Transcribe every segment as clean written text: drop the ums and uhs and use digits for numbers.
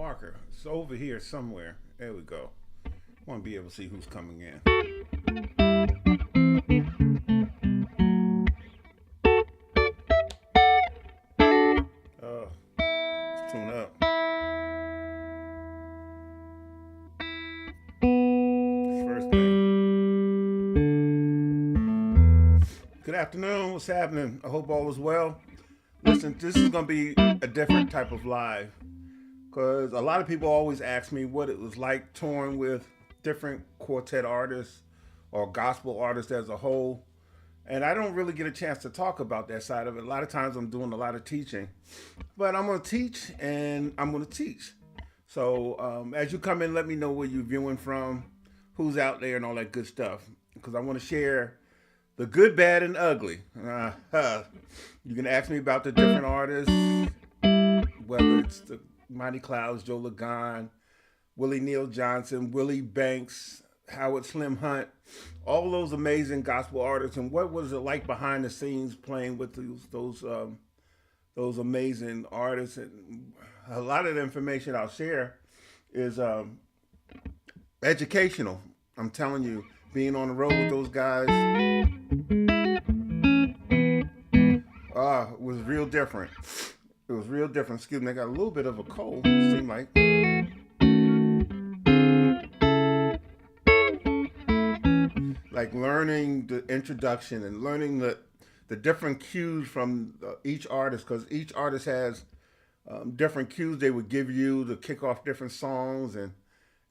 marker. It's over here somewhere. There we go. Want to be able to see who's coming in. Let's tune up. First thing. Good afternoon. What's happening? I hope all is well. Listen, this is going to be a different type of live because a lot of people always ask me what it was like touring with different quartet artists or gospel artists as a whole. And I don't really get a chance to talk about that side of it. A lot of times I'm doing a lot of teaching. But I'm going to teach and I'm going to teach. So as you come in, let me know where you're viewing from, who's out there and all that good stuff. Because I want to share the good, bad, and ugly. You can ask me about the different artists, whether it's the Mighty Clouds, Joe Lagan, Willie Neal Johnson, Willie Banks, Howard Slim Hunt, all those amazing gospel artists, and what was it like behind the scenes playing with those amazing artists. And a lot of the information I'll share is educational. I'm telling you, being on the road with those guys it was real different. It was real different. Excuse me, I got a little bit of a cold, it seemed like. Like learning the introduction and learning the different cues from each artist, because each artist has different cues they would give you to kick off different songs and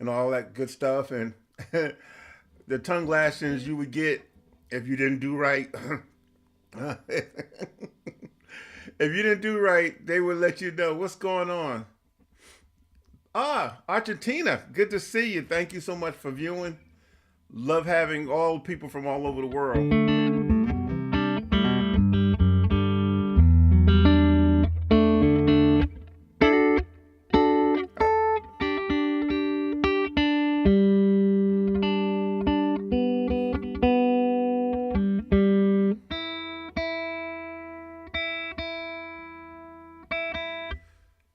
all that good stuff. And the tongue lashings you would get if you didn't do right. If you didn't do right, they would let you know what's going on. Argentina, good to see you. Thank you so much for viewing. Love having all people from all over the world.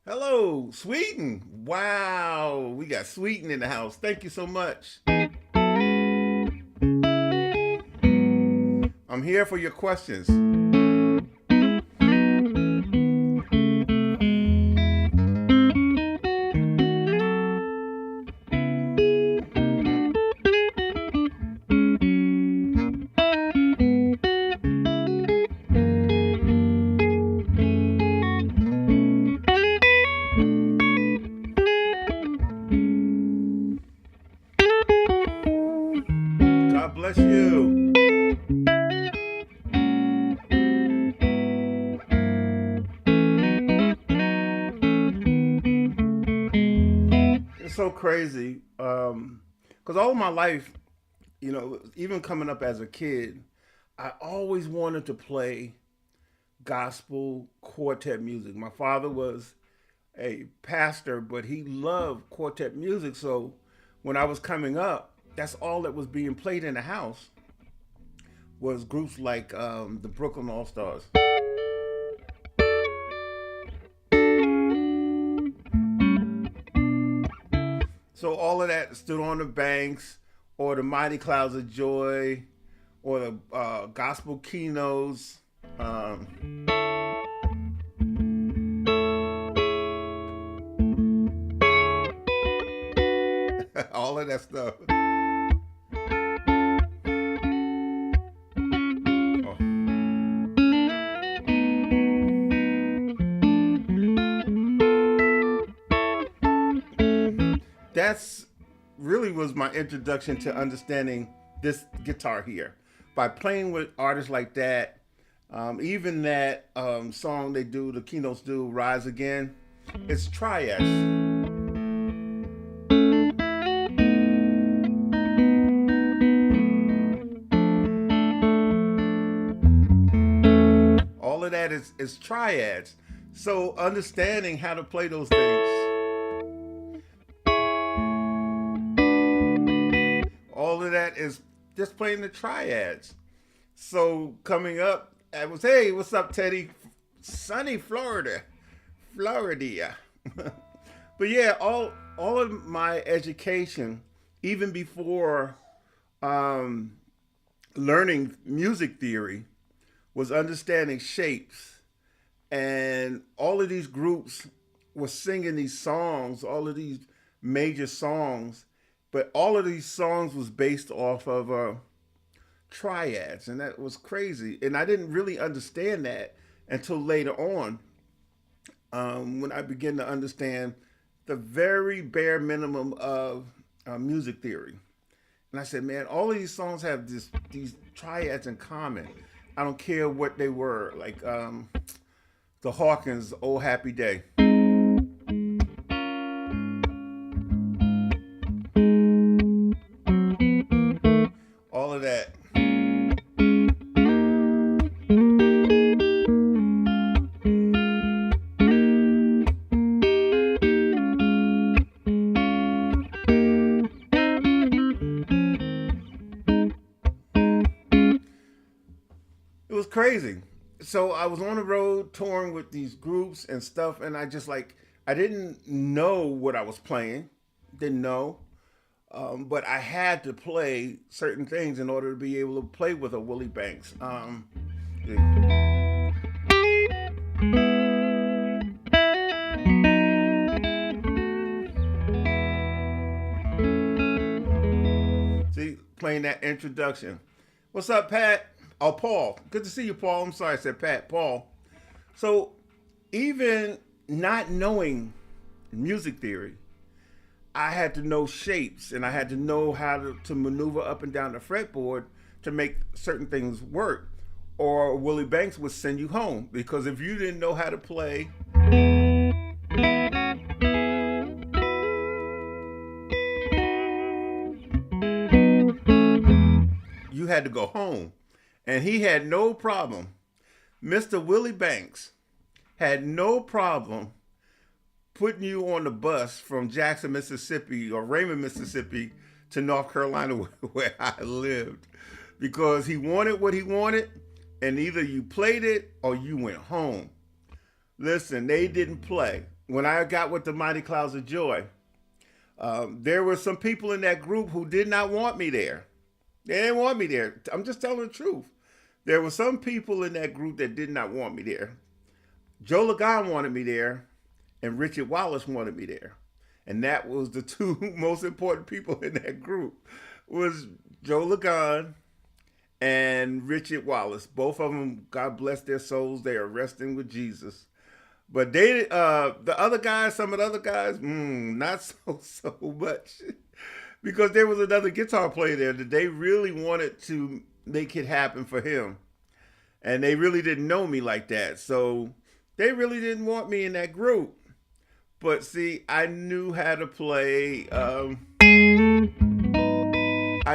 Hello, Sweden. Wow, we got Sweden in the house. Thank you so much. I'm here for your questions. God bless you. So crazy because all my life, even coming up as a kid, I always wanted to play gospel quartet music. My father was a pastor, but he loved quartet music. So when I was coming up, that's all that was being played in the house was groups like the Brooklyn All Stars. So all of that stood on the banks, or the Mighty Clouds of Joy, or the gospel keynotes. All of that stuff. That's really was my introduction to understanding this guitar here. By playing with artists like that, even that song they do, the keynotes do, Rise Again, it's triads. All of that is triads. So understanding how to play those things. All of that is just playing the triads. So coming up, I was, hey, what's up, Teddy? Sunny Florida. But yeah, all of my education, even before um, learning music theory, was understanding shapes, and all of these groups were singing these songs, all of these major songs, but all of these songs was based off of triads, and that was crazy. And I didn't really understand that until later on, when I began to understand the very bare minimum of music theory. And I said, man, all of these songs have these triads in common. I don't care what they were, like the Hawkins' "Oh Happy Day." All of that. It was crazy. So I was on the road touring with these groups and stuff, and I just like I didn't know what I was playing, didn't know, but I had to play certain things in order to be able to play with a Willie Banks. See, playing that introduction. What's up, Pat? Oh, Paul. Good to see you, Paul. I'm sorry I said Pat. Paul. So, even not knowing music theory, I had to know shapes, and I had to know how to maneuver up and down the fretboard to make certain things work. Or Willie Banks would send you home, because if you didn't know how to play, you had to go home. And he had no problem. Mr. Willie Banks had no problem putting you on the bus from Jackson, Mississippi, or Raymond, Mississippi, to North Carolina, where I lived, because he wanted what he wanted, and either you played it or you went home. Listen, they didn't play. When I got with the Mighty Clouds of Joy, there were some people in that group who did not want me there. They didn't want me there. I'm just telling the truth. There were some people in that group that did not want me there. Joe Ligon wanted me there, and Richard Wallace wanted me there. And that was the two most important people in that group, was Joe Ligon and Richard Wallace. Both of them, God bless their souls, they are resting with Jesus. But they, the other guys, some of the other guys, not so much. Because there was another guitar player there that they really wanted to make it happen for him. And they really didn't know me like that. So they really didn't want me in that group. But see, I knew how to play, I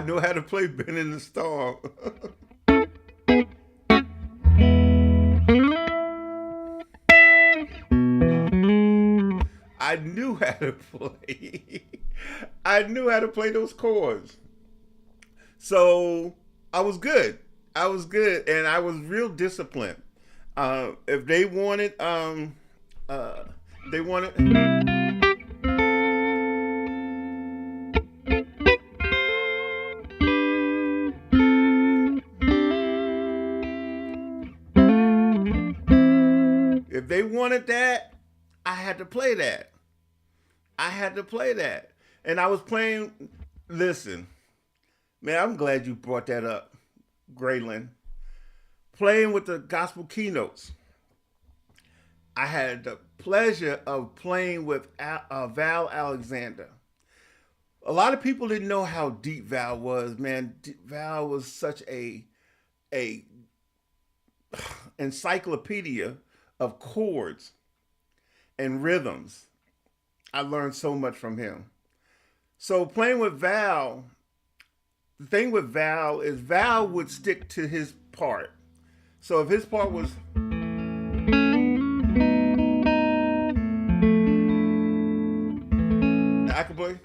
knew how to play Ben in the Storm. I knew how to play. I knew how to play those chords. So I was good. I was good, and I was real disciplined. If they wanted, they wanted. If they wanted that, I had to play that. I had to play that. And I was playing, listen, man, I'm glad you brought that up, Graylin. Playing with the gospel keynotes. I had the pleasure of playing with Val Alexander. A lot of people didn't know how deep Val was, man. Val was such a encyclopedia of chords and rhythms. I learned so much from him. So playing with Val, the thing with Val is Val would stick to his part. So if his part was, I could play.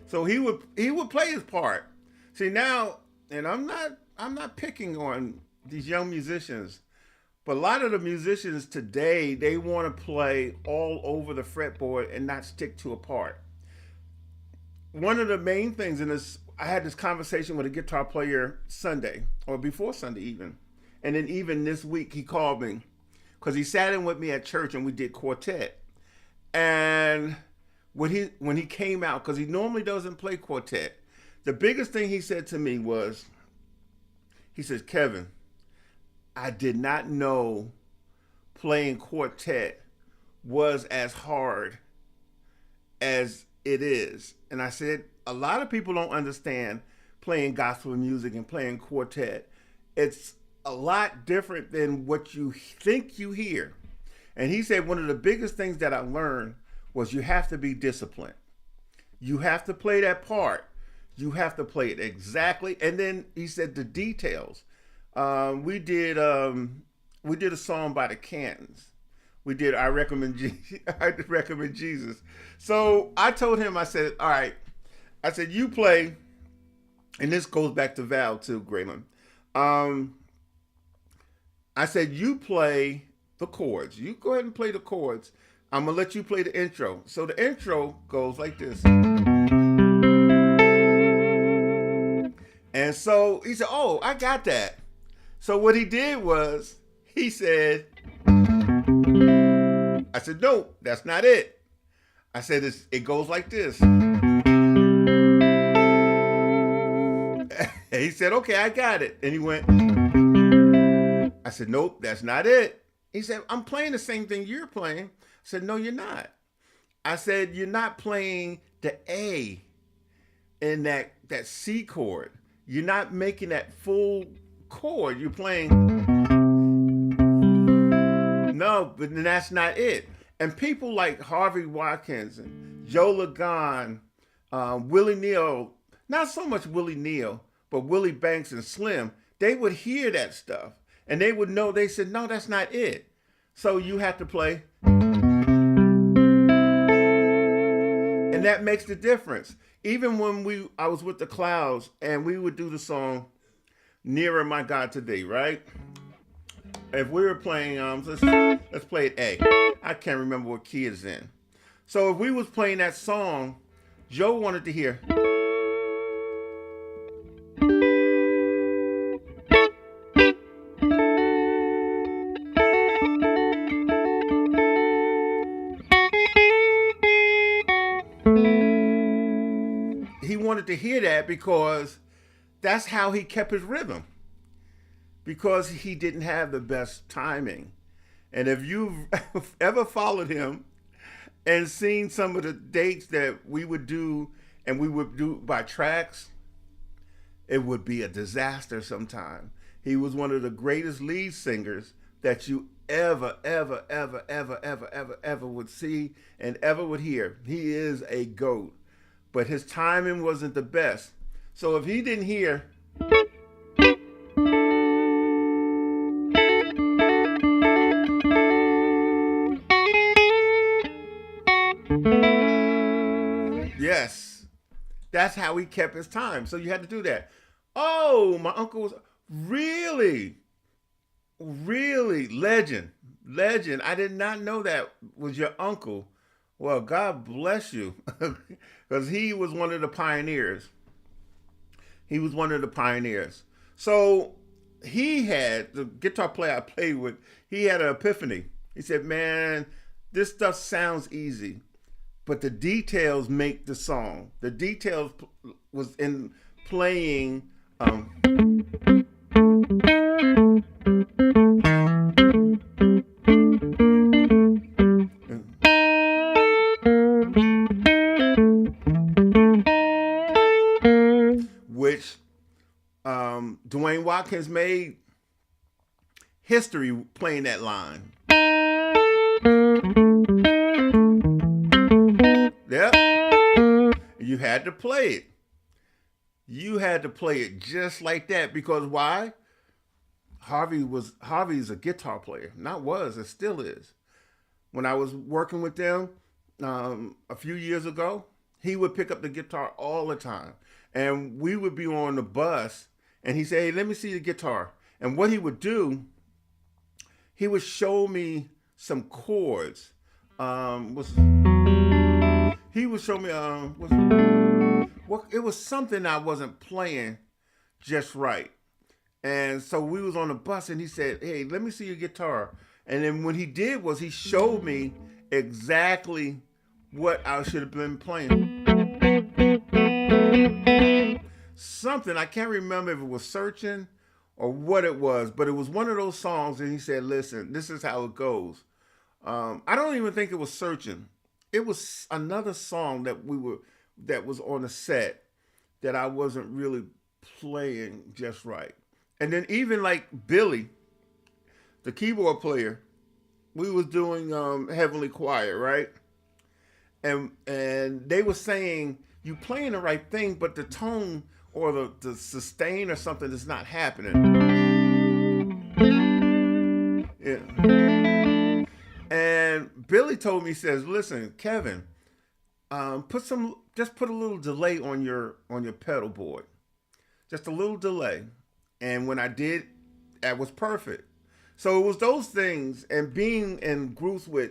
So he would play his part. See now, and I'm not picking on these young musicians, But a lot of the musicians today, they want to play all over the fretboard and not stick to a part. One of the main things in this, I had this conversation with a guitar player Sunday, or before Sunday even. And then even this week, he called me because he sat in with me at church and we did quartet. And when he came out, because he normally doesn't play quartet, the biggest thing he said to me was, he says, Kevin, I did not know playing quartet was as hard as it is. And I said, a lot of people don't understand playing gospel music and playing quartet. It's a lot different than what you think you hear. And he said one of the biggest things that I learned was you have to be disciplined. You have to play that part. You have to play it exactly. And then he said the details. We did a song by the Cantons. We did I Recommend Jesus. So I told him, I said, all right. I said, you play, and this goes back to Val too, Graylin. I said, you play the chords. You go ahead and play the chords. I'm going to let you play the intro. So the intro goes like this. And so he said, oh, I got that. So what he did was, he said, I said, no, that's not it. I said, it goes like this. And he said, okay, I got it. And he went, I said, nope, that's not it. He said, I'm playing the same thing you're playing. I said, no, you're not. I said, you're not playing the A in that C chord. You're not making that full chord. You're playing, no, but that's not it. And people like Harvey Watkins and Joe Lagan, Willie Neal, not so much Willie Neal, but Willie Banks and Slim, they would hear that stuff and they would know, they said, no, that's not it. So you have to play. And that makes the difference. Even when I was with the Clouds and we would do the song Nearer My God Today, right? If we were playing, let's play it A. I can't remember what key it's in. So if we was playing that song, Joe wanted to hear. He wanted to hear that because that's how he kept his rhythm. Because he didn't have the best timing. And if you've ever followed him and seen some of the dates that we would do, and we would do by tracks, it would be a disaster sometime. He was one of the greatest lead singers that you ever would see and ever would hear. He is a GOAT, but his timing wasn't the best. So if he didn't hear, yes, that's how he kept his time. So you had to do that. Oh, my uncle was really legend. I did not know that was your uncle. Well, God bless you, because he was one of the pioneers. So he had, the guitar player I played with, he had an epiphany. He said, man, this stuff sounds easy, but the details make the song. The details was in playing which Dwayne Watkins made history playing that line. Yep. You had to play it. You had to play it just like that, because why? Harvey's a guitar player. Not was, it still is. When I was working with them a few years ago, he would pick up the guitar all the time. And we would be on the bus and he'd say, hey, let me see the guitar. And what he would do, he would show me some chords. Was he would show me it was something I wasn't playing just right. And so we was on the bus and he said, "Hey, let me see your guitar." And then what he did was he showed me exactly what I should have been playing. Something, I can't remember if it was Searching or what it was, but it was one of those songs and he said, "Listen, this is how it goes." I don't even think it was Searching. It was another song that was on the set that I wasn't really playing just right. And then even like Billy, the keyboard player, we was doing Heavenly Choir, right? And they were saying you playing the right thing, but the tone or the sustain or something is not happening. Yeah. And Billy told me, he says, "Listen, Kevin, just put a little delay on your pedal board, just a little delay." And when I did, that was perfect. So it was those things, and being in groups with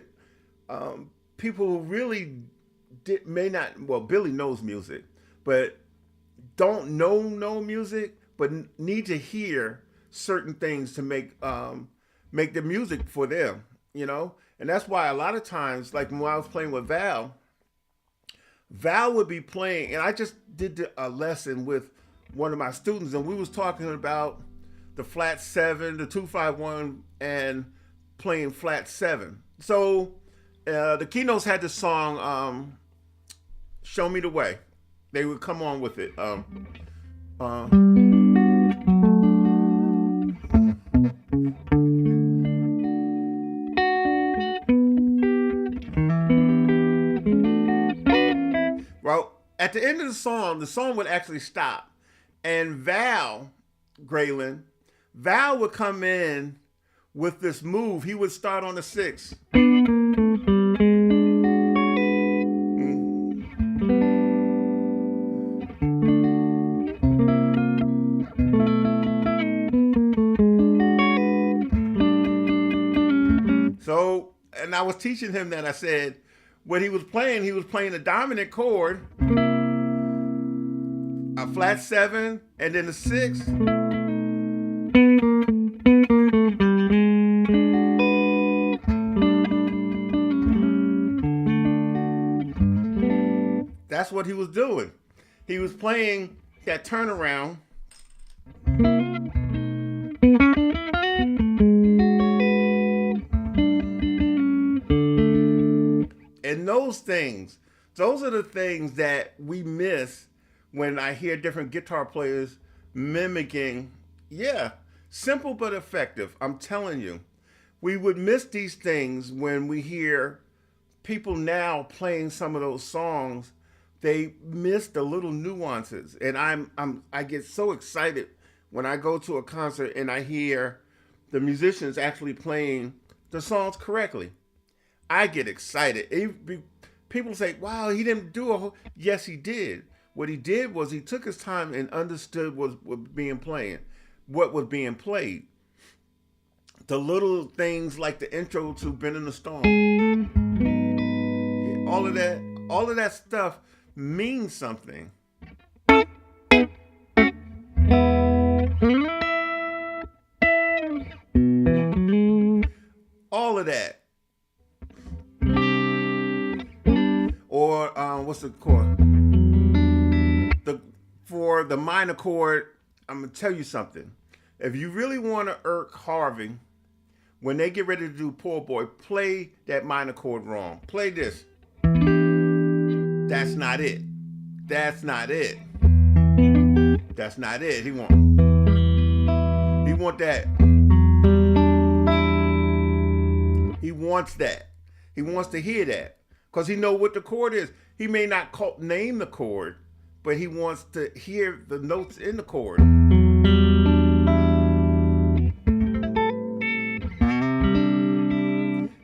people who really may not. Well, Billy knows music, but don't know music, but need to hear certain things to make the music for them, you know. And that's why a lot of times, like when I was playing with Val would be playing, and I just did a lesson with one of my students, and we was talking about the flat 7, the 2-5-1, and playing flat 7. So the Keynotes had the song "Show Me the Way." They would come on with it. Well, at the end of the song would actually stop, and Val would come in with this move. He would start on the 6. So, and I was teaching him that. I said, what he was playing a dominant chord, a flat 7, and then the 6. That's what he was doing. He was playing that turnaround. And those are the things that we miss when I hear different guitar players mimicking. Yeah, simple but effective. I'm telling you, we would miss these things when we hear people now playing some of those songs. They miss the little nuances, and I get so excited when I go to a concert and I hear the musicians actually playing the songs correctly. I get excited. People say, "Wow, he didn't do a whole." Yes, he did. What he did was he took his time and understood what was being played. The little things like the intro to "Bend in the Storm." Yeah, all of that stuff means something. All of that. Or what's the chord? For the minor chord, I'm gonna tell you something. If you really want to irk Harvey, when they get ready to do Poor Boy, play that minor chord wrong. Play this. That's not it. That's not it. That's not it. He want that. He wants that. He wants to hear that. Because he know what the chord is. He may not name the chord, but he wants to hear the notes in the chord.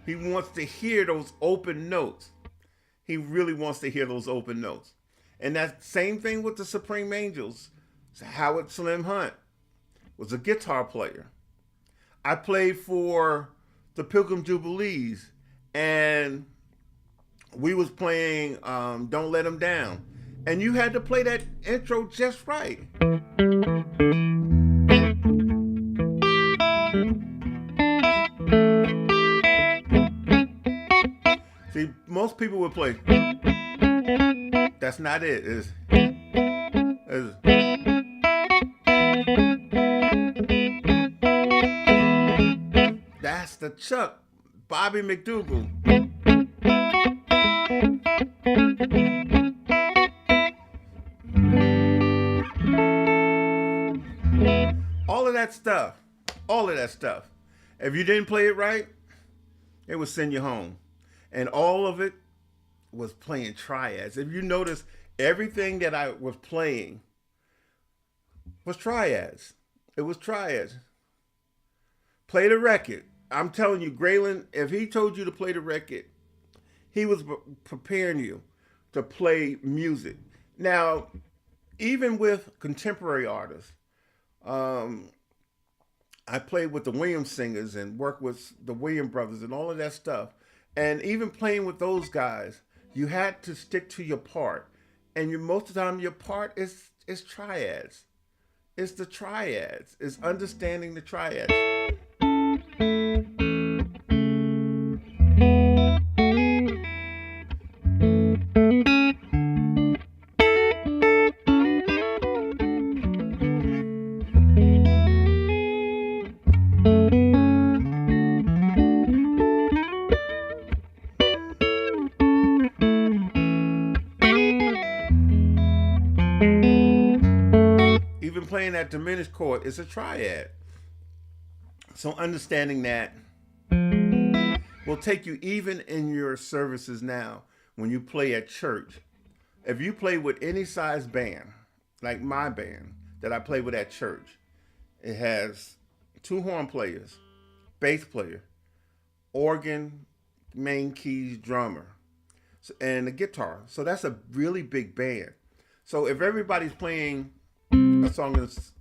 He wants to hear those open notes. He really wants to hear those open notes. And that same thing with the Supreme Angels. Howard Slim Hunt was a guitar player. I played for the Pilgrim Jubilees, and we was playing Don't Let 'Em Down. And you had to play that intro just right. See, most people would play. That's not it. It's that's the Chuck, Bobby McDougal. All of that stuff. All of that stuff. If you didn't play it right, it would send you home. And all of it was playing triads. If you notice, everything that I was playing was triads. It was triads. Play the record. I'm telling you, Graylin, if he told you to play the record, he was preparing you to play music. Now, even with contemporary artists, I played with the Williams singers and worked with the Williams brothers and all of that stuff. And even playing with those guys, you had to stick to your part. And most of the time, your part is triads. It's the triads. It's understanding the triads. Even playing that diminished chord is a triad. So understanding that will take you even in your services now when you play at church. If you play with any size band, like my band that I play with at church, it has 2 horn players, bass player, organ, main keys, drummer, and a guitar. So that's a really big band. So if everybody's playing a song that's,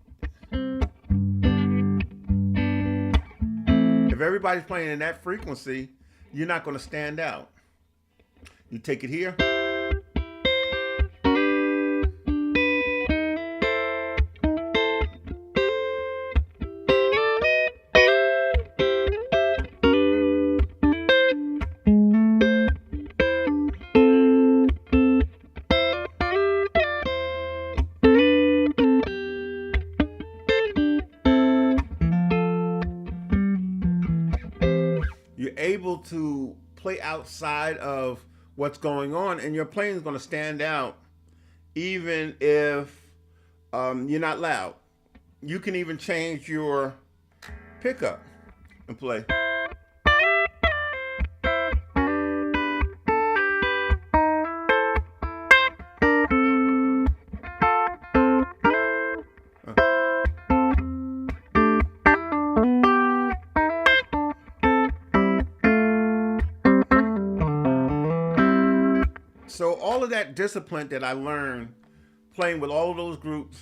if everybody's playing in that frequency, you're not going to stand out. You take it here. You're able to play outside of what's going on, and your playing is going to stand out even if you're not loud. You can even change your pickup and play. So all of that discipline that I learned playing with all of those groups,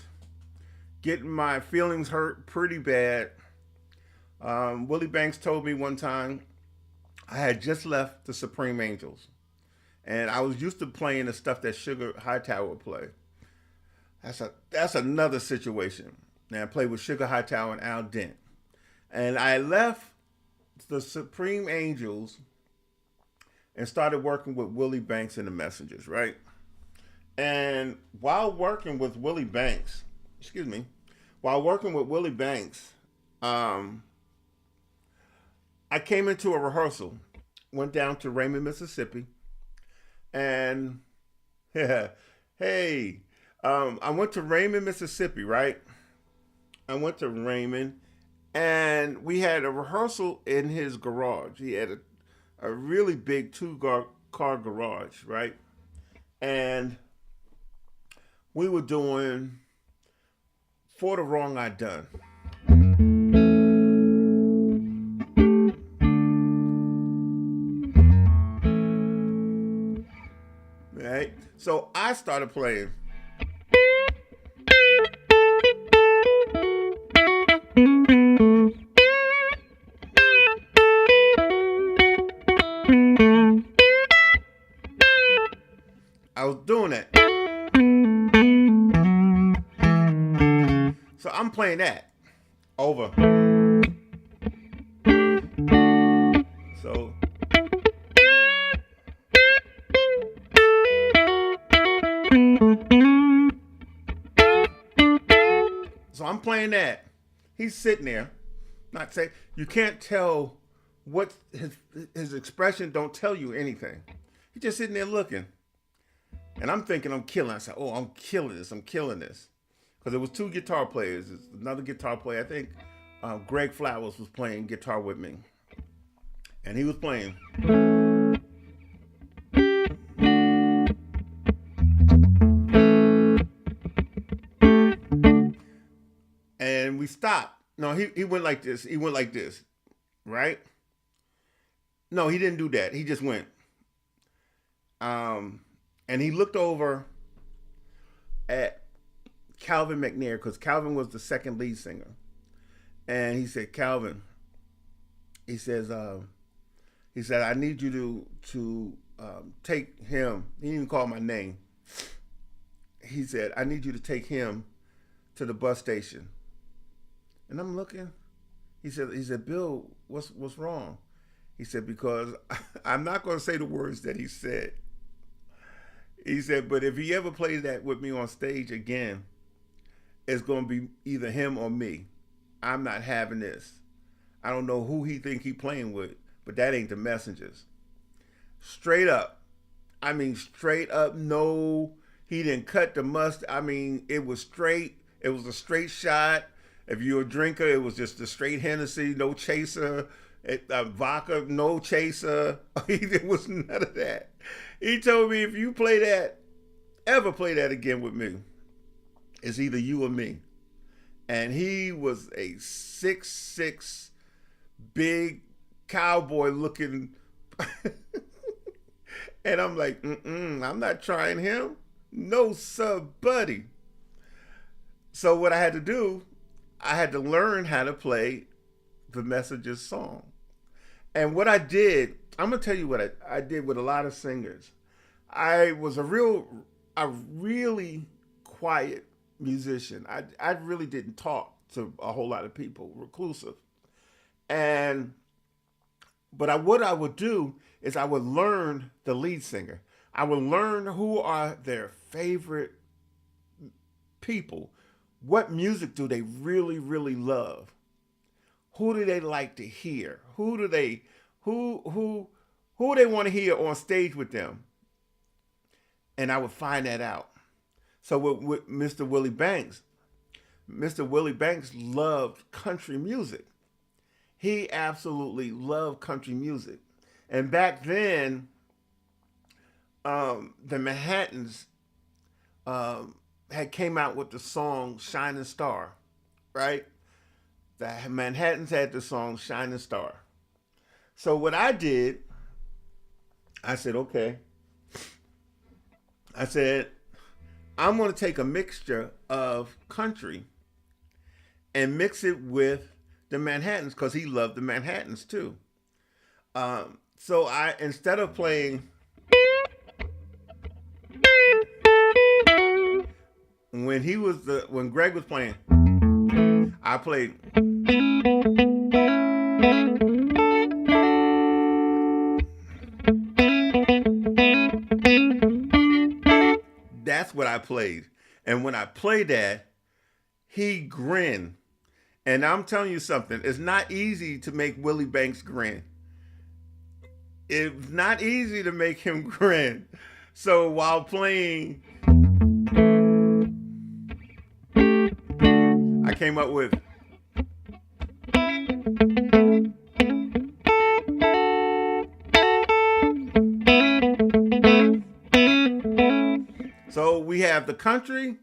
getting my feelings hurt pretty bad. Willie Banks told me one time I had just left the Supreme Angels, and I was used to playing the stuff that Sugar Hightower would play. That's another situation. Now I played with Sugar Hightower and Al Dent, and I left the Supreme Angels and started working with Willie Banks and the Messengers, right? And while working with Willie Banks, I came into a rehearsal, went down to Raymond, Mississippi, and I went to Raymond, Mississippi, right? I went to Raymond, and we had a rehearsal in his garage. He had a really big 2-car garage, right? And we were doing For the Wrong I Done. Right? So I started playing. I was doing that. So I'm playing that over. So I'm playing that. He's sitting there, not saying, you can't tell what his expression don't tell you anything. He's just sitting there looking. And I'm thinking I'm killing. I said, oh, I'm killing this. Because there was two guitar players. There's another guitar player. I think Greg Flowers was playing guitar with me. And he was playing. And we stopped. No, he went like this. He went like this, right? No, he didn't do that. He just went. And he looked over at Calvin McNair, because Calvin was the second lead singer. And he said, Calvin, he says, I need you to take him. He didn't even call my name. He said, I need you to take him to the bus station. And I'm looking. He said, Bill, what's wrong? He said, because I'm not going to say the words that he said. He said, but if he ever plays that with me on stage again, it's going to be either him or me. I'm not having this. I don't know who he think he playing with, but that ain't the Messengers. Straight up. I mean, straight up. No, he didn't cut the mustard. I mean, it was straight. It was a straight shot. If you're a drinker, it was just a straight Hennessy, no chaser. Vodka, no chaser. It was none of that. He told me, if you ever play that again with me, it's either you or me. And he was a 6'6", big cowboy looking. And I'm like, I'm not trying him. No, sir, buddy. So what I had to do, I had to learn how to play the Messengers song. And what I did, I'm going to tell you what I did with a lot of singers. I was a really quiet musician. I really didn't talk to a whole lot of people, reclusive. But what I would do is I would learn the lead singer. I would learn who are their favorite people. What music do they really, really love? Who do they like to hear? Who do they want to hear on stage with them? And I would find that out. So with Mr. Willie Banks loved country music. He absolutely loved country music. And back then, the Manhattans had came out with the song Shining Star, right? The Manhattans had the song Shining Star. So what I did, I said, okay. I said, I'm going to take a mixture of country and mix it with the Manhattans, because he loved the Manhattans too. So instead of playing, when Greg was playing, I played. That's what I played. And when I played that, he grinned. And I'm telling you something, it's not easy to make Willie Banks grin. It's not easy to make him grin. So while playing, I came up with, so we have the country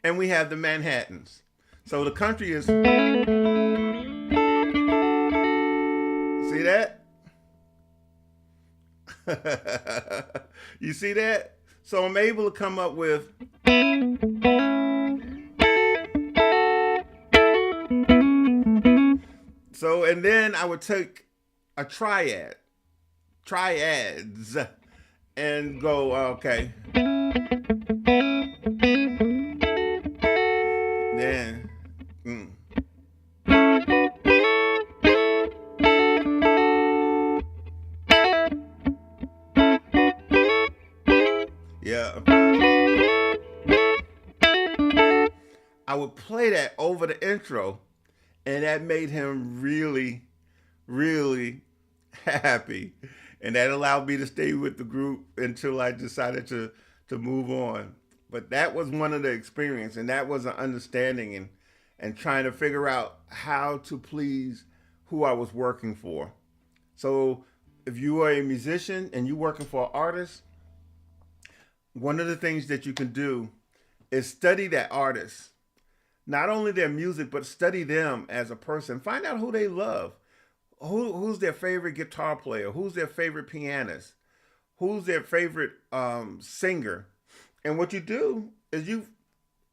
and we have the Manhattans. So the country is, see that? You see that? So I'm able to come up with, so, and then I would take a triads, and go, okay. Then, mm, yeah, I would play that over the intro, and that made him really, really happy, and that allowed me to stay with the group until I decided to move on. But that was one of the experience, and that was an understanding and trying to figure out how to please who I was working for. So if you are a musician and you're working for an artist, one of the things that you can do is study that artist, not only their music, but study them as a person. Find out who they love. Who's their favorite guitar player? Who's their favorite pianist? Who's their favorite singer? And what you do is you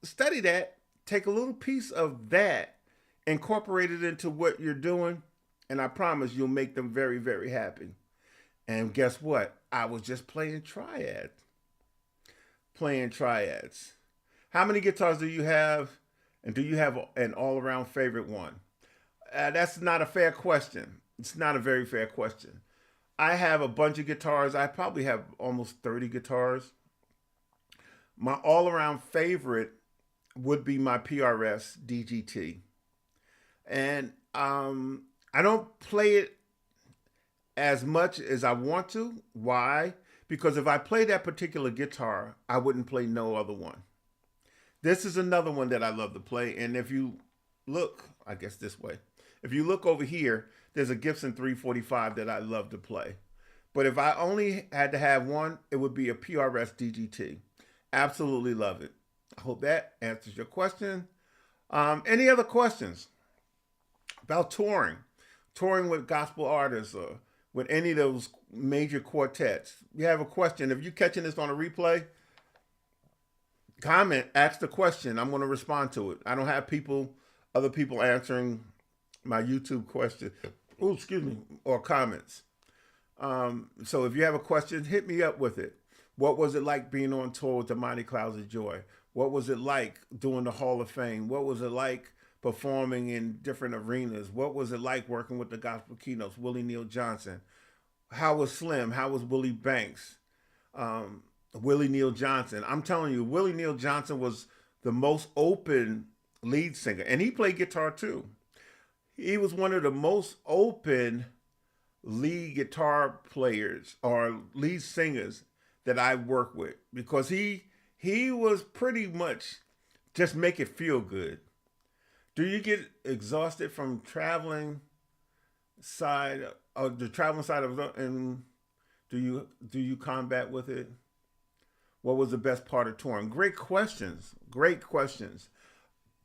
study that, take a little piece of that, incorporate it into what you're doing, and I promise you'll make them very, very happy. And guess what? I was just playing triads. Playing triads. How many guitars do you have? And do you have an all around favorite one? That's not a fair question. It's not a very fair question. I have a bunch of guitars. I probably have almost 30 guitars. My all around favorite would be my PRS DGT. And I don't play it as much as I want to. Why? Because if I play that particular guitar, I wouldn't play no other one. This is another one that I love to play. And if you look, I guess this way, if you look over here, there's a Gibson 345 that I love to play. But if I only had to have one, it would be a PRS DGT. Absolutely love it. I hope that answers your question. Any other questions about touring? Touring with gospel artists or with any of those major quartets. You have a question. If you're catching this on a replay, comment, ask the question. I'm going to respond to it. I don't have other people answering my YouTube question. Oh, excuse me, or comments. So if you have a question, hit me up with it. What was it like being on tour with the Mighty Clouds of Joy? What was it like doing the Hall of Fame? What was it like performing in different arenas? What was it like working with the gospel keynotes, Willie Neal Johnson? How was Slim? How was Willie Banks? Willie Neal Johnson. I'm telling you, Willie Neal Johnson was the most open lead singer, and he played guitar too. He was one of the most open lead guitar players or lead singers that I work with, because he was pretty much just make it feel good. Do you get exhausted from traveling side or the traveling side of it, and do you combat with it? What was the best part of touring? Great questions. Great questions.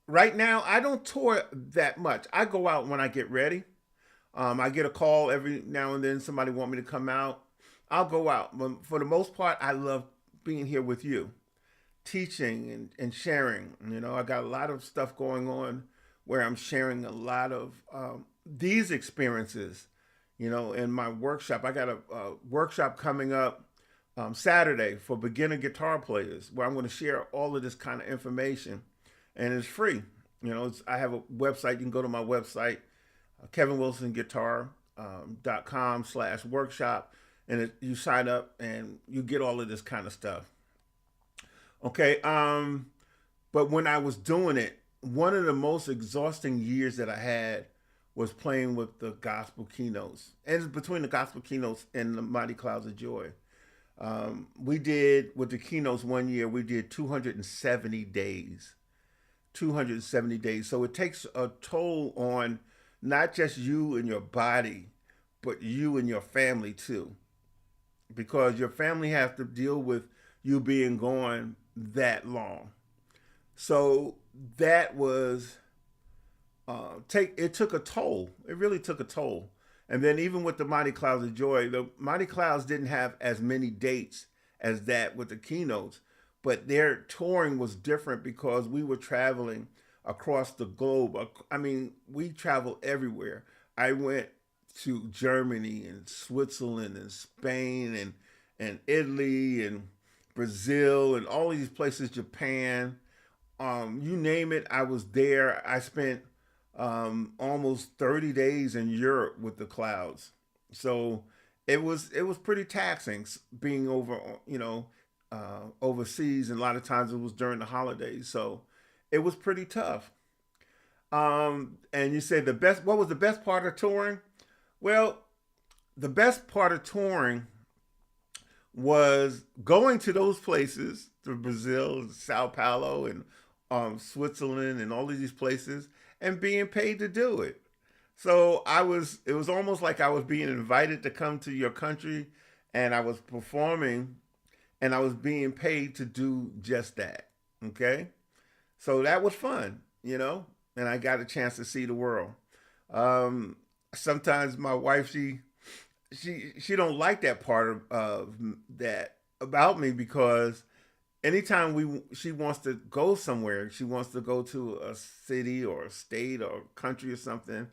Right now, I don't tour that much. I go out when I get ready. I get a call every now and then. Somebody want me to come out. I'll go out. But for the most part, I love being here with you, teaching and sharing. You know, I got a lot of stuff going on where I'm sharing a lot of these experiences, you know, in my workshop. I got a workshop coming up Saturday for beginner guitar players where I'm going to share all of this kind of information, and it's free. You know, I have a website. You can go to my website, kevinwilsonguitar.com/workshop, and you sign up and you get all of this kind of stuff. Okay. But when I was doing it, one of the most exhausting years that I had was playing with the gospel keynotes. And it's between the gospel keynotes and the Mighty Clouds of Joy. We did, with the keynotes one year, we did 270 days. 270 days. So it takes a toll on not just you and your body, but you and your family too. Because your family has to deal with you being gone that long. So that was it took a toll. It really took a toll. And then even with the Mighty Clouds of Joy, the Mighty Clouds didn't have as many dates as that with the keynotes, but their touring was different because we were traveling across the globe. I mean, we traveled everywhere. I went to Germany and Switzerland and Spain and Italy and Brazil, and all of these places, Japan. You name it, I was there. I spent almost 30 days in Europe with the Clouds. So it was pretty taxing being over, overseas, and a lot of times it was during the holidays. So it was pretty tough. And you say what was the best part of touring? Well, the best part of touring was going to those places, to Brazil, Sao Paulo, and Switzerland, and all of these places, and being paid to do it. So it was almost like I was being invited to come to your country, and I was performing, and I was being paid to do just that. Okay, so that was fun, and I got a chance to see the world. Um, Sometimes my wife, she don't like that part of that about me, because anytime she wants to go somewhere, she wants to go to a city or a state or a country or something.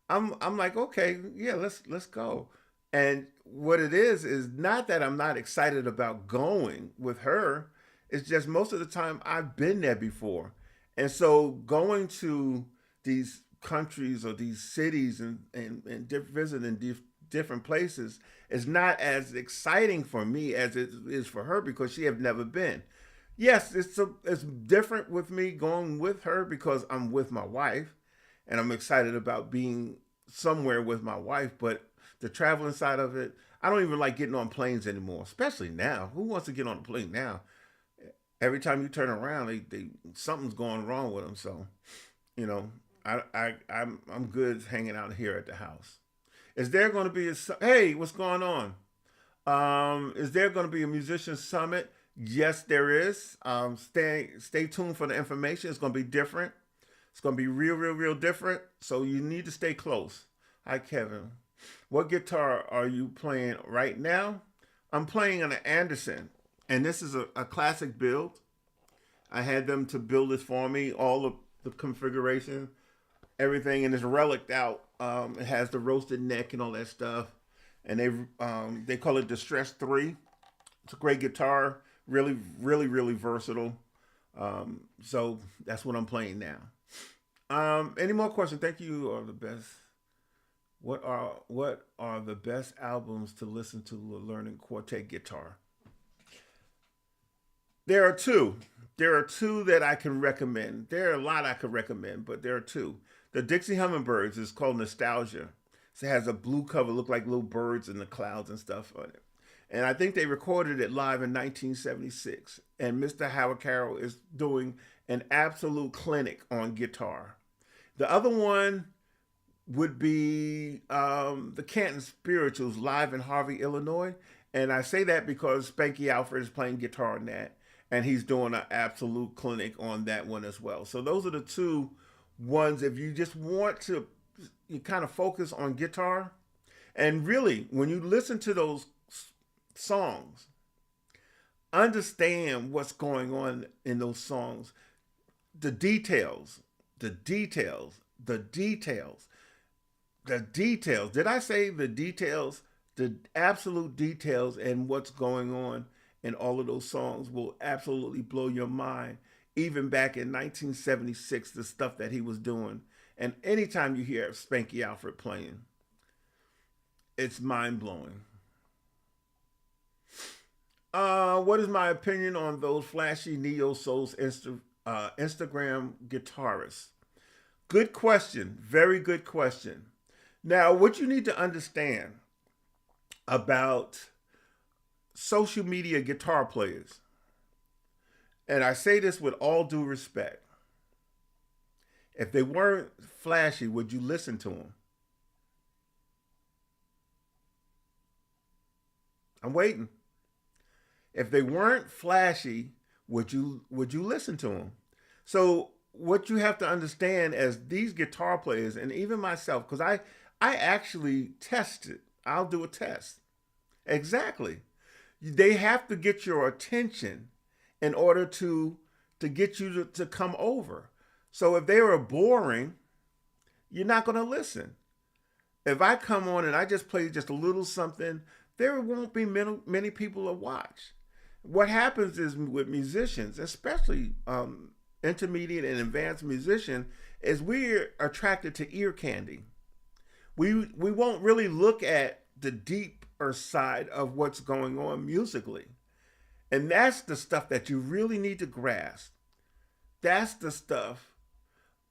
I'm like, okay, yeah, let's go. And what it is not that I'm not excited about going with her. It's just most of the time I've been there before. And so going to these countries or these cities, and visiting different places is not as exciting for me as it is for her, because she have never been. Yes, it's different with me going with her because I'm with my wife, and I'm excited about being somewhere with my wife. But the traveling side of it, I don't even like getting on planes anymore, especially now. Who wants to get on a plane now? Every time you turn around, they something's going wrong with them. So, you know, I'm good hanging out here at the house. Is there going to be hey, what's going on? Is there going to be a musician summit? Yes, there is. Stay tuned for the information. It's going to be different. It's going to be real different. So you need to stay close. Hi, Kevin. What guitar are you playing right now? I'm playing an Anderson, and this is a classic build. I had them to build this for me, all of the configuration, everything, and it's reliced out. It has the roasted neck and all that stuff, and they call it Distress 3. It's a great guitar, really versatile. So that's what I'm playing now. Any more questions? Thank you. You are the best. What are the best albums to listen to learning quartet guitar? There are two. There are two that I can recommend. There are a lot I could recommend, but there are two. The Dixie Hummingbirds is called Nostalgia. So it has a blue cover, look like little birds in the clouds and stuff on it. And I think they recorded it live in 1976. And Mr. Howard Carroll is doing an absolute clinic on guitar. The other one would be the Canton Spirituals live in Harvey, Illinois. And I say that because Spanky Alfred is playing guitar on that. And he's doing an absolute clinic on that one as well. So those are the two ones if you just want to you kind of focus on guitar. And really, when you listen to those songs, understand what's going on in those songs. The details, the details, the details, the details. Did I say the details? The absolute details and what's going on in all of those songs will absolutely blow your mind. Even back in 1976, the stuff that he was doing. And anytime you hear Spanky Alfred playing, it's mind-blowing. What is my opinion on those flashy neo-souls Instagram guitarists? Good question. Very good question. Now, what you need to understand about social media guitar players, and I say this with all due respect, if they weren't flashy, would you listen to them? I'm waiting. If they weren't flashy, would you listen to them? So what you have to understand as these guitar players, and even myself, because I actually test it. I'll do a test. Exactly. They have to get your attention in order to get you to come over. So if they are boring, you're not going to listen. If I come on and I just play just a little something, there won't be many people to watch. what happens is with musicians, especially intermediate and advanced musician, is we're attracted to ear candy. We won't really look at the deeper side of what's going on musically. And that's the stuff that you really need to grasp. That's the stuff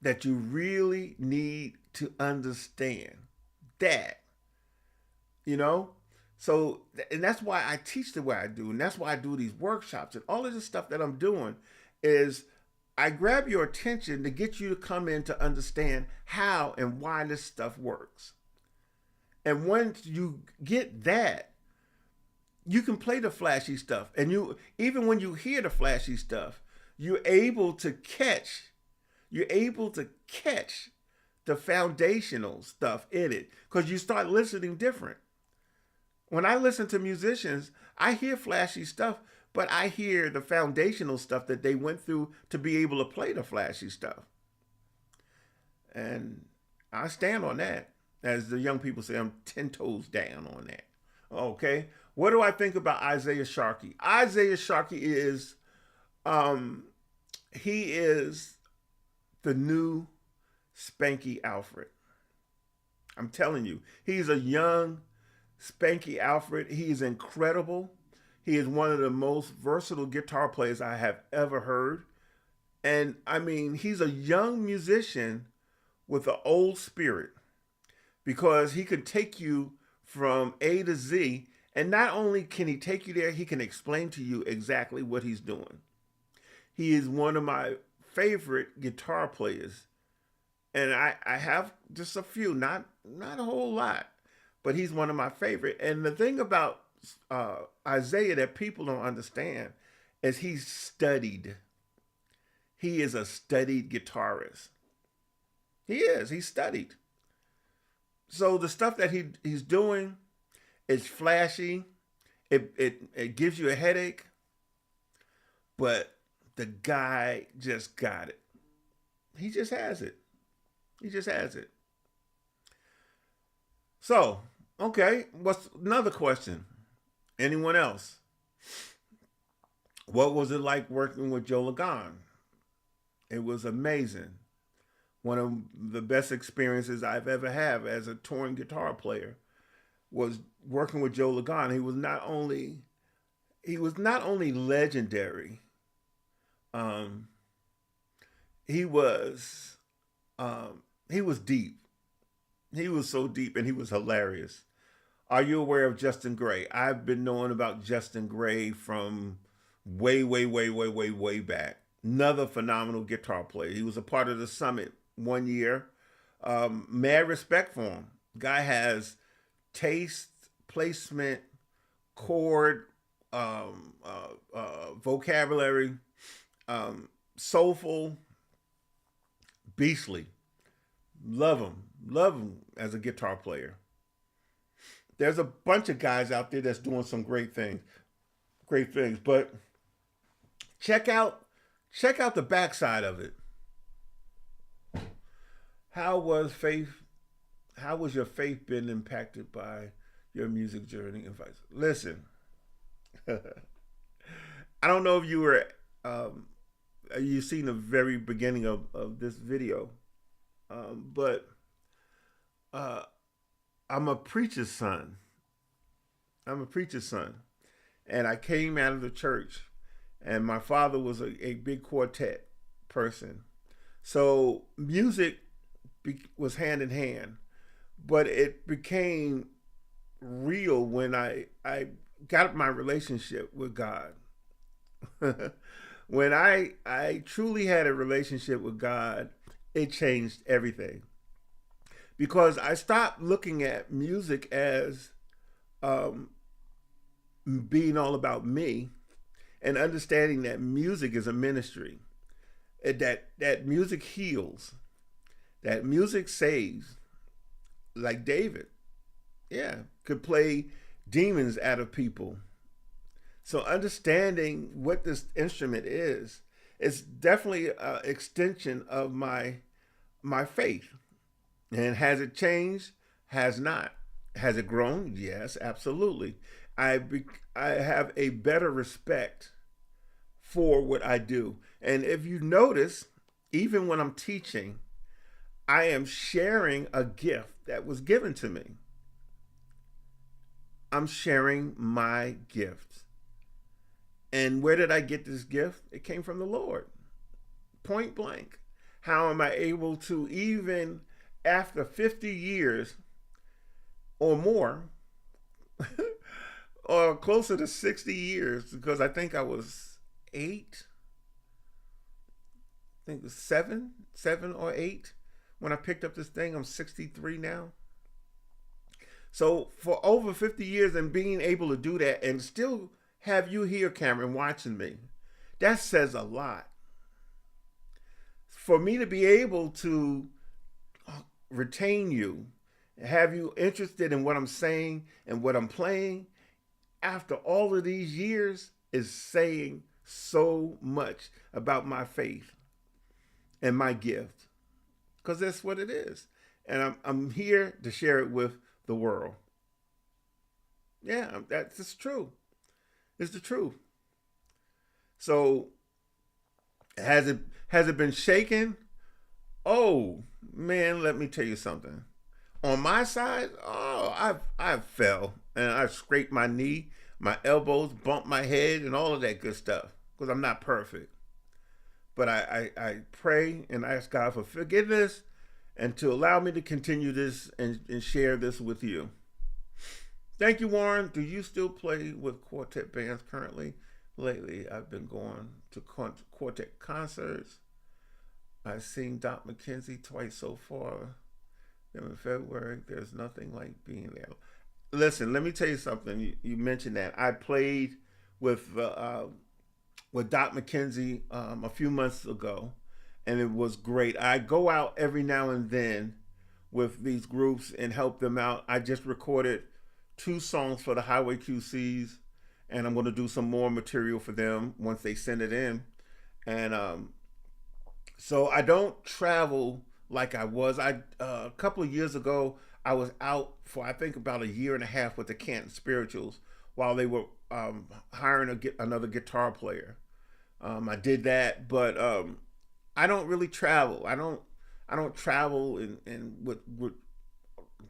that you really need to understand. That, you know? So, and that's why I teach the way I do. And that's why I do these workshops. And all of this stuff that I'm doing is I grab your attention to get you to come in to understand how and why this stuff works. And once you get that, you can play the flashy stuff. And you, even when you hear the flashy stuff, you're able to catch the foundational stuff in it, because you start listening different. When I listen to musicians, I hear flashy stuff, but I hear the foundational stuff that they went through to be able to play the flashy stuff. And I stand on that. As the young people say, I'm 10 toes down on that. Okay. What do I think about Isaiah Sharkey? Isaiah Sharkey is, he is the new Spanky Alfred. I'm telling you, he's a young Spanky Alfred. He is incredible. He is one of the most versatile guitar players I have ever heard. And I mean, he's a young musician with an old spirit, because he could take you from A to Z. And not only can he take you there, he can explain to you exactly what he's doing. He is one of my favorite guitar players. And I have just a few, not a whole lot, but he's one of my favorite. And the thing about Isaiah that people don't understand is he's studied. He is a studied guitarist. He is. He's studied. So the stuff that he's doing is flashy. It gives you a headache. But the guy just got it. He just has it. He just has it. So, okay, what's another question? Anyone else? What was it like working with Joe Ligon? It was amazing. One of the best experiences I've ever had as a touring guitar player was working with Joe Ligon. He was not only legendary. He was deep. He was so deep, and he was hilarious. Are you aware of Justin Gray? I've been knowing about Justin Gray from way back. Another phenomenal guitar player. He was a part of the Summit one year. Mad respect for him. Guy has taste, placement, chord, vocabulary, soulful, beastly. Love him as a guitar player. There's a bunch of guys out there that's doing some great things, but check out the backside of it. How was your faith been impacted by your music journey and vice? Listen, I don't know if you were, you've seen the very beginning of this video, but I'm a preacher's son. And I came out of the church, and my father was a big quartet person. So music was hand in hand, but it became real when I got my relationship with God. When I truly had a relationship with God, it changed everything. Because I stopped looking at music as being all about me, and understanding that music is a ministry, that music heals, that music saves, like David, could play demons out of people. So understanding what this instrument is definitely an extension of my faith. And has it changed? Has not. Has it grown? Yes, absolutely. I be, I have a better respect for what I do. And if you notice, even when I'm teaching, I am sharing a gift that was given to me. I'm sharing my gift. And where did I get this gift? It came from the Lord, point blank. How am I able to, even after 50 years or more, or closer to 60 years, because I think I was eight, I think it was seven or eight when I picked up this thing. I'm 63 now. So for over 50 years and being able to do that and still have you here, Cameron, watching me, that says a lot. For me to be able to retain you, have you interested in what I'm saying and what I'm playing after all of these years is saying so much about my faith and my gift, because that's what it is. And I'm here to share it with the world. Yeah, that's just true. It's the truth. So has it been shaken? Oh man, let me tell you something. On my side, oh, I've fell and I've scraped my knee, my elbows, bumped my head, and all of that good stuff. Because I'm not perfect, but I pray and ask God for forgiveness and to allow me to continue this and share this with you. Thank you, Warren. Do you still play with quartet bands currently? Lately, I've been going to quartet concerts. I've seen Doc McKenzie twice so far. Then in February, there's nothing like being there. Listen, let me tell you something. You mentioned that. I played with Doc McKenzie a few months ago, and it was great. I go out every now and then with these groups and help them out. I just recorded 2 songs for the Highway QCs, and I'm going to do some more material for them once they send it in. And so I don't travel like I was. A couple of years ago, I was out for I think about a year and a half with the Canton Spirituals while they were hiring another guitar player. I did that, but I don't really travel. I don't travel with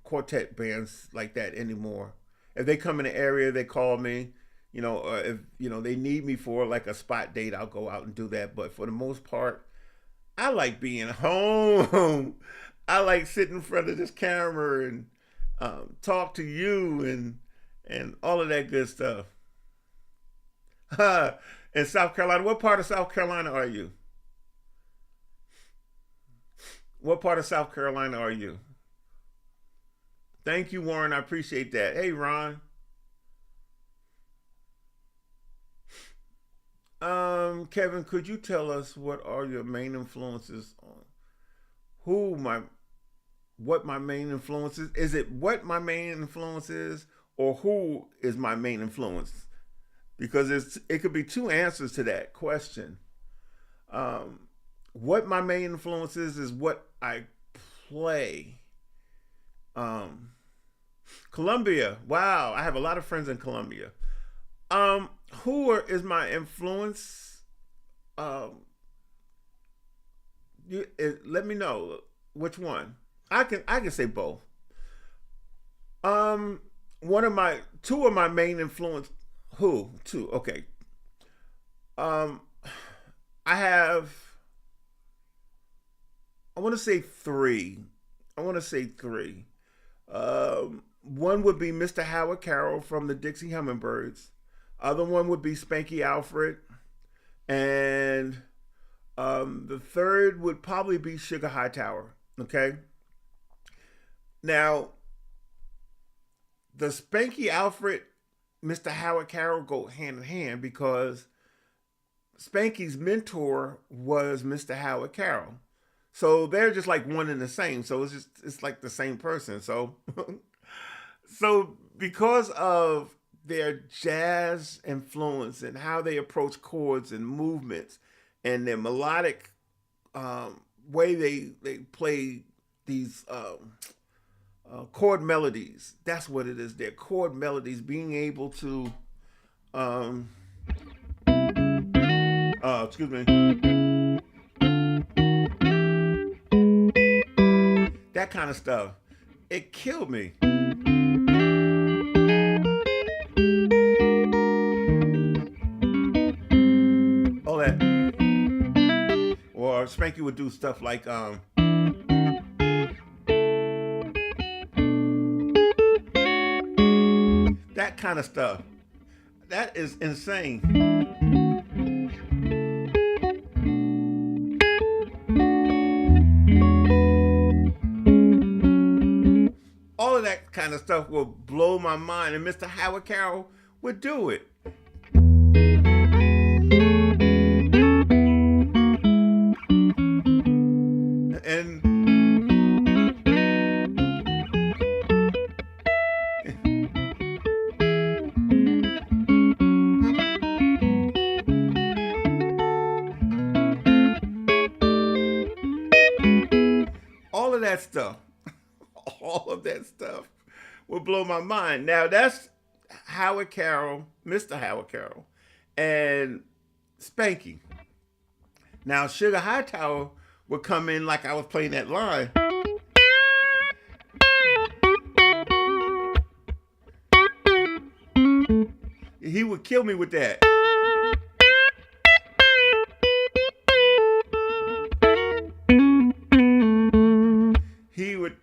quartet bands like that anymore. If they come in the area, they call me. If they need me for like a spot date, I'll go out and do that. But for the most part, I like being home. I like sitting in front of this camera and talk to you and all of that good stuff. In South Carolina, what part of South Carolina are you? What part of South Carolina are you? Thank you, Warren. I appreciate that. Hey, Ron. Kevin, could you tell us what are your main influences on what my main influence is? Is it what my main influence is or who is my main influence? Because it could be 2 answers to that question. What my main influence is what I play. Columbia. Wow, I have a lot of friends in Columbia. Who is my influence? Let me know which one. I can say both. Two of my main influence. Who? 2. Okay. I want to say 3. One would be Mr. Howard Carroll from the Dixie Hummingbirds. Other one would be Spanky Alfred. And the third would probably be Sugar Hightower. Okay. Now, the Spanky Alfred, Mr. Howard Carroll go hand in hand because Spanky's mentor was Mr. Howard Carroll. So they're just like one and the same. So it's like the same person. So so because of their jazz influence and how they approach chords and movements and their melodic way they play these chord melodies. That's what it is. They're chord melodies. Being able to, um, excuse me, that kind of stuff. It killed me. All that. Or Spanky would do stuff like that kind of stuff. That is insane. All of that kind of stuff will blow my mind, and Mr. Howard Carroll would do it. And all of that stuff, all of that stuff will blow my mind. Now that's Howard Carroll, Mr. Howard Carroll, and Spanky. Now Sugar Hightower would come in like I was playing that line. He would kill me with that. He would.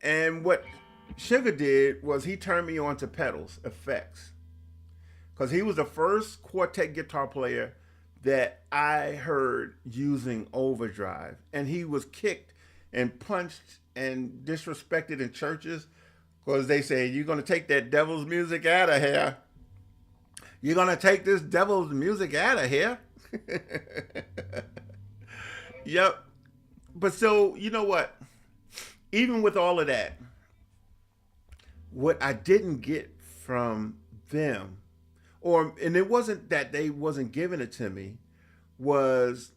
And what Sugar did was he turned me on to pedals, effects. Because he was the first quartet guitar player that I heard using overdrive. And he was kicked and punched and disrespected in churches because they say, you're going to take that devil's music out of here. You're going to take this devil's music out of here. Yep. But so, you know what? Even with all of that, what I didn't get from them, and it wasn't that they wasn't giving it to me, was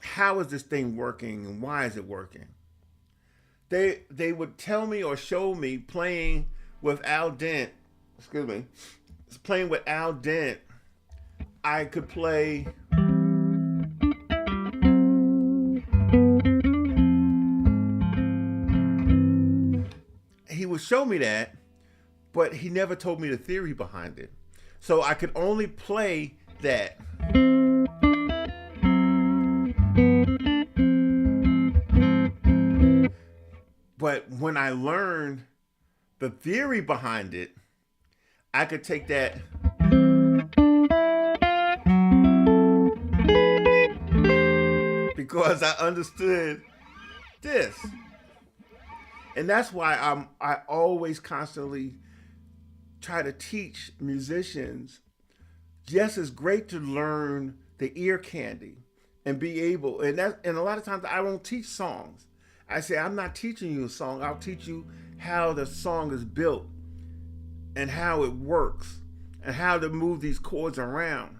how is this thing working and why is it working? They would tell me or show me playing with Al Dent, playing with Al Dent, I could play he would show me that, but he never told me the theory behind it. So I could only play that. But when I learned the theory behind it, I could take that because I understood this. And that's why I always constantly try to teach musicians, yes, it's great to learn the ear candy and be able, and a lot of times I won't teach songs. I say, I'm not teaching you a song, I'll teach you how the song is built and how it works and how to move these chords around.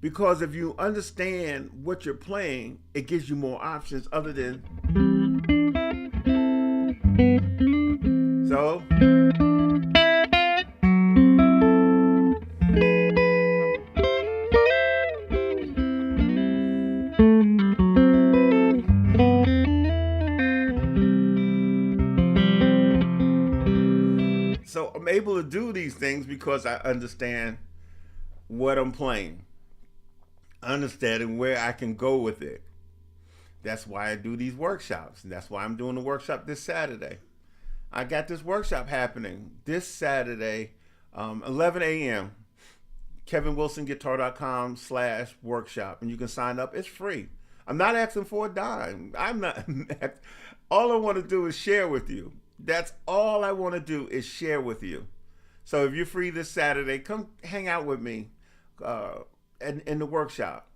Because if you understand what you're playing, it gives you more options other than so. So I'm able to do these things because I understand what I'm playing, understanding where I can go with it. That's why I do these workshops, and that's why I'm doing the workshop this Saturday. I got this workshop happening this Saturday, 11 a.m. KevinWilsonGuitar.com/workshop, and you can sign up. It's free. I'm not asking for a dime. I'm not. All I want to do is share with you. That's all I want to do is share with you. So if you're free this Saturday, come hang out with me in the workshop.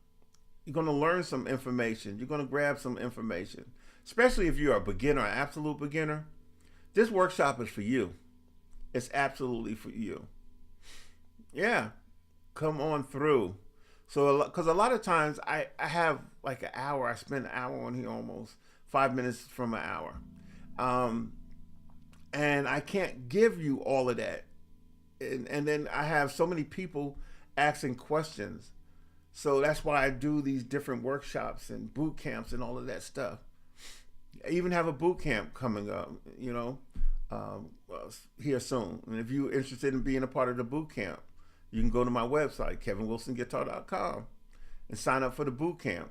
You're going to learn some information. You're going to grab some information, especially if you're a beginner, an absolute beginner. This workshop is for you. It's absolutely for you. Yeah. come on through. So, because a lot of times I have like an hour, I spend an hour on here almost, 5 minutes from an hour. Um, and I can't give you all of that. And then I have so many people asking questions. So that's why I do these different workshops and boot camps and all of that stuff. I even have a boot camp coming up, here soon. And if you're interested in being a part of the boot camp, you can go to my website, kevinwilsonguitar.com, and sign up for the boot camp.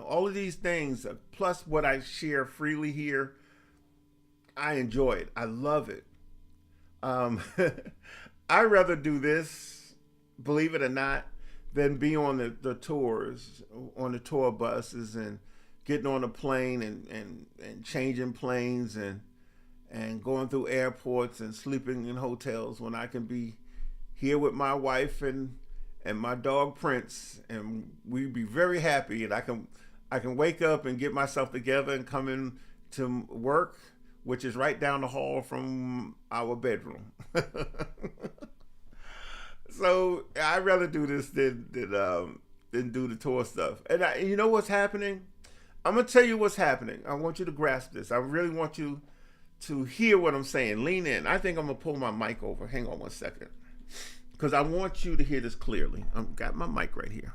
All of these things, plus what I share freely here, I enjoy it. I love it. I'd rather do this, believe it or not, than be on the tours, on the tour buses, and getting on a plane and changing planes and going through airports and sleeping in hotels, when I can be here with my wife and my dog Prince, and we'd be very happy, and I can wake up and get myself together and come in to work, which is right down the hall from our bedroom. So I'd rather do this than do the tour stuff. And you know what's happening? I'm gonna tell you what's happening. I want you to grasp this. I really want you to hear what I'm saying. Lean in. I think I'm gonna pull my mic over. Hang on one second, because I want you to hear this clearly. I've got my mic right here.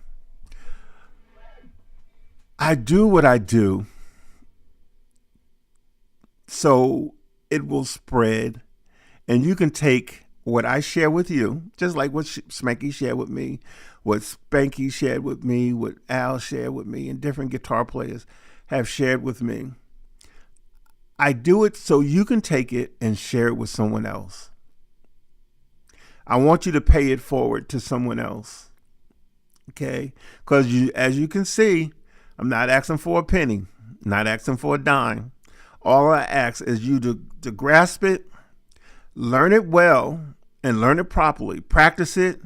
I do what I do so it will spread, and you can take what I share with you, just like what Spanky shared with me, what Spanky shared with me, what Al shared with me, and different guitar players have shared with me. I do it so you can take it and share it with someone else. I want you to pay it forward to someone else. Okay? Because as you can see, I'm not asking for a penny, not asking for a dime. All I ask is you to grasp it, learn it well, and learn it properly. Practice it,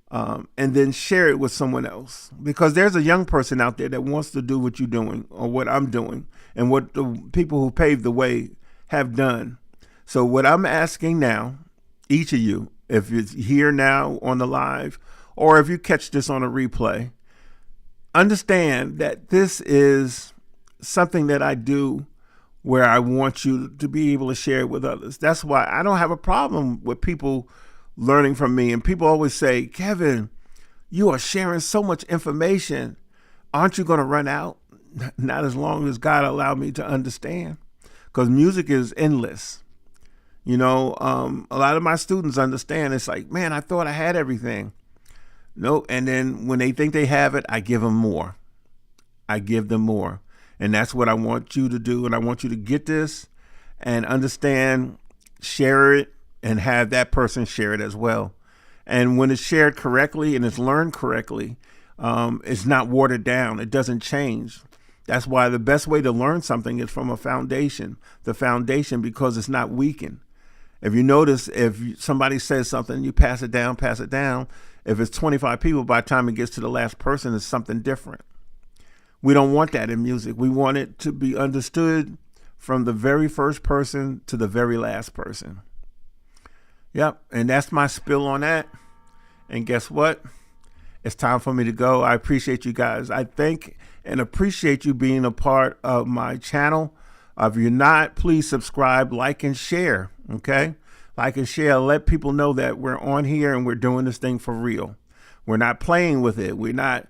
and then share it with someone else. Because there's a young person out there that wants to do what you're doing or what I'm doing and what the people who paved the way have done. So what I'm asking now, each of you, if it's here now on the live, or if you catch this on a replay, understand that this is something that I do where I want you to be able to share it with others. That's why I don't have a problem with people learning from me. And people always say, Kevin, you are sharing so much information. Aren't you going to run out? Not as long as God allowed me to understand, because music is endless. A lot of my students understand. It's like, man, I thought I had everything. No, and then when they think they have it, I give them more. I give them more. And that's what I want you to do. And I want you to get this and understand, share it, and have that person share it as well. And when it's shared correctly and it's learned correctly, it's not watered down. It doesn't change. That's why the best way to learn something is from a foundation. The foundation, because it's not weakened. If you notice, if somebody says something, you pass it down. If it's 25 people, by the time it gets to the last person, it's something different. We don't want that in music. We want it to be understood from the very first person to the very last person. Yep. And that's my spill on that. And guess what? It's time for me to go. I appreciate you guys. I thank and appreciate you being a part of my channel. If you're not, please subscribe, like, and share. Okay? Like and share. Let people know that we're on here and we're doing this thing for real. We're not playing with it. We're not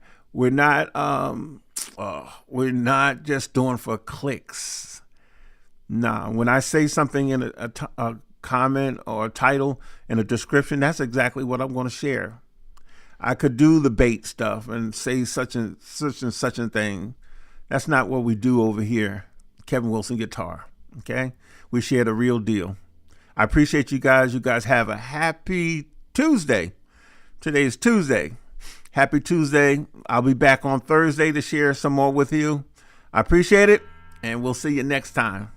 just doing for clicks. Nah, when I say something in a comment or a title and a description, that's exactly what I'm going to share. I could do the bait stuff and say such and such a thing. That's not what we do over here. Kevin Wilson Guitar. Okay? We share the real deal. I appreciate you guys. You guys have a happy Tuesday. Today is Tuesday. Happy Tuesday. I'll be back on Thursday to share some more with you. I appreciate it, and we'll see you next time.